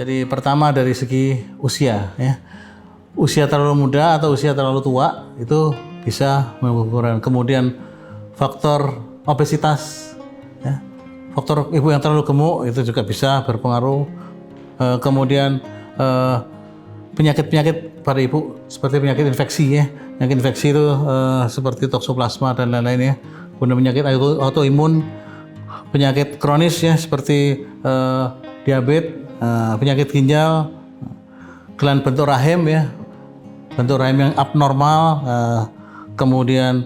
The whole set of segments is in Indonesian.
Jadi pertama dari segi usia ya. Usia terlalu muda atau usia terlalu tua itu bisa menimbulkan keguguran. Kemudian faktor obesitas ya. Faktor ibu yang terlalu gemuk itu juga bisa berpengaruh. Kemudian penyakit-penyakit pada ibu seperti penyakit infeksi ya. Penyakit infeksi itu seperti toksoplasma dan lain-lain ya. Kemudian penyakit autoimun, penyakit kronis ya seperti diabetes, penyakit ginjal, kelan bentuk rahim ya, bentuk rahim yang abnormal, kemudian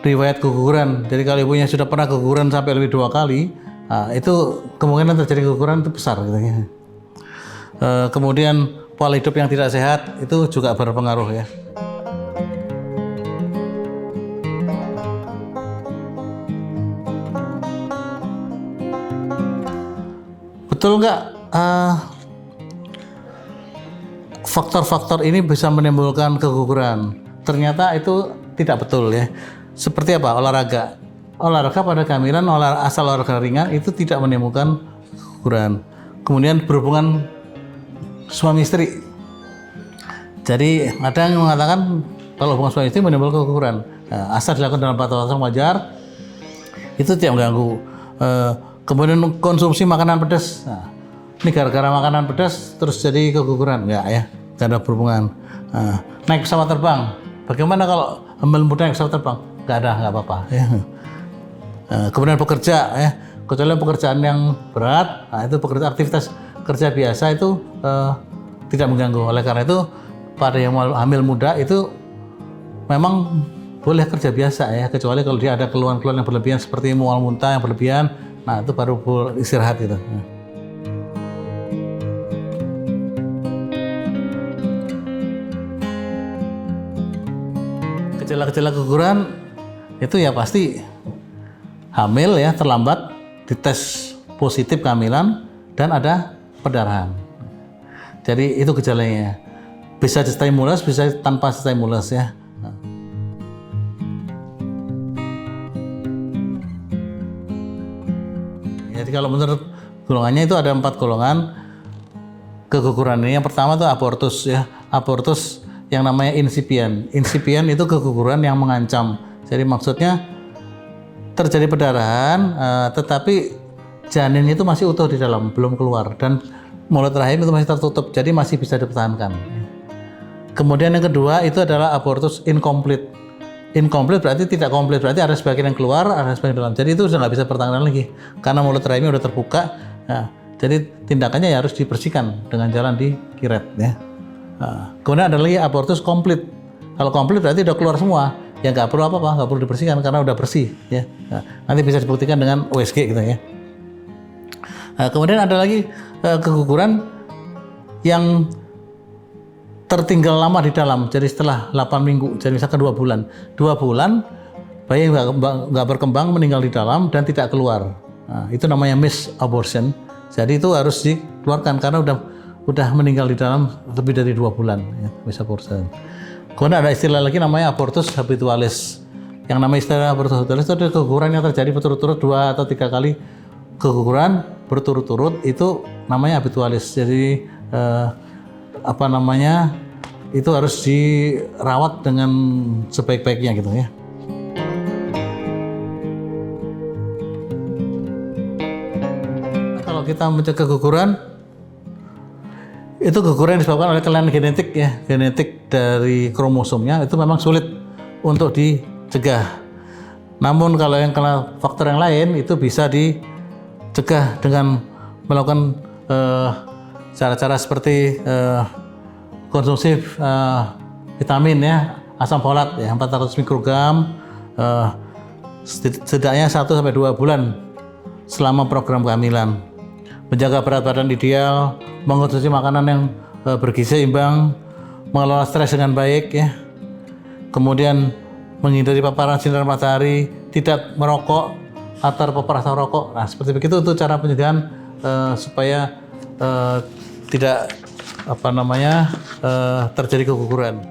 riwayat keguguran. Jadi kalau ibunya sudah pernah keguguran sampai lebih 2 kali, itu kemungkinan terjadi keguguran itu besar gitu ya. Kemudian pola hidup yang tidak sehat itu juga berpengaruh ya. Betul nggak faktor-faktor ini bisa menimbulkan keguguran? Ternyata itu tidak betul ya. Seperti apa? Olahraga pada kehamilan, asal olahraga ringan itu tidak menimbulkan keguguran. Kemudian berhubungan suami istri. Jadi ada yang mengatakan kalau hubungan suami istri menimbulkan keguguran. Asal dilakukan dalam batas yang wajar itu tidak mengganggu. Kemudian konsumsi makanan pedas. Nah, ini gara-gara makanan pedas terus jadi keguguran? Enggak ya, tidak ada berhubungan. Naik pesawat terbang. Bagaimana kalau hamil muda naik pesawat terbang? Enggak ada, enggak apa-apa. Ya. Kemudian bekerja ya, kecuali pekerjaan yang berat, itu aktivitas kerja biasa itu tidak mengganggu. Oleh karena itu pada yang hamil muda itu memang boleh kerja biasa ya, kecuali kalau dia ada keluhan-keluhan yang berlebihan seperti mual muntah yang berlebihan. Nah itu baru istirahat gitu. Gejala-gejala keguguran itu ya pasti hamil ya, terlambat dites positif kehamilan dan ada perdarahan. Jadi itu gejalanya. Bisa stimulus, bisa tanpa stimulus ya. Jadi kalau menurut golongannya itu ada 4 golongan keguguran ini. Yang pertama itu abortus ya. Abortus yang namanya insipient. Insipient itu keguguran yang mengancam. Jadi maksudnya terjadi perdarahan tetapi janin itu masih utuh di dalam, belum keluar, dan mulut rahim itu masih tertutup, jadi masih bisa dipertahankan. Kemudian yang kedua itu adalah abortus incomplete. Incomplete berarti tidak komplit, berarti ada sebagian yang keluar, ada sebagian dalam. Jadi itu sudah nggak bisa pertahanan lagi karena mulut rahimnya udah terbuka. Nah, jadi tindakannya ya harus dibersihkan dengan jalan dikiret ya. Kemudian ada lagi abortus komplit. Kalau komplit berarti udah keluar semua, ya nggak perlu apa-apa, nggak perlu dibersihkan karena udah bersih ya. Nanti bisa dibuktikan dengan USG gitu ya. Kemudian ada lagi keguguran yang tertinggal lama di dalam, jadi setelah 8 minggu, jadi misalkan 2 bulan. 2 bulan bayi nggak berkembang, meninggal di dalam dan tidak keluar. Nah, itu namanya miss abortion. Jadi itu harus dikeluarkan karena udah meninggal di dalam lebih dari 2 bulan ya, miss abortion. Kemudian ada istilah lagi namanya abortus habitualis. Yang namanya istilah abortus habitualis itu ada keguguran yang terjadi berturut-turut 2 atau 3 kali keguguran berturut-turut, itu namanya habitualis. Jadi itu harus dirawat dengan sebaik-baiknya gitu ya. Kalau kita mencegah keguguran, itu keguguran disebabkan oleh kelainan genetik ya, genetik dari kromosomnya itu memang sulit untuk dicegah. Namun kalau yang kena faktor yang lain itu bisa dicegah dengan melakukan cara-cara seperti konsumsi vitamin ya, asam folat ya 400 mikrogram setidaknya 1-2 bulan selama program kehamilan. Menjaga berat badan ideal, mengonsumsi makanan yang bergizi seimbang, mengelola stres dengan baik ya. Kemudian menghindari paparan sinar matahari, tidak merokok atau terpapar asap rokok. Nah, seperti begitu itu cara pencegahan supaya tidak terjadi keguguran.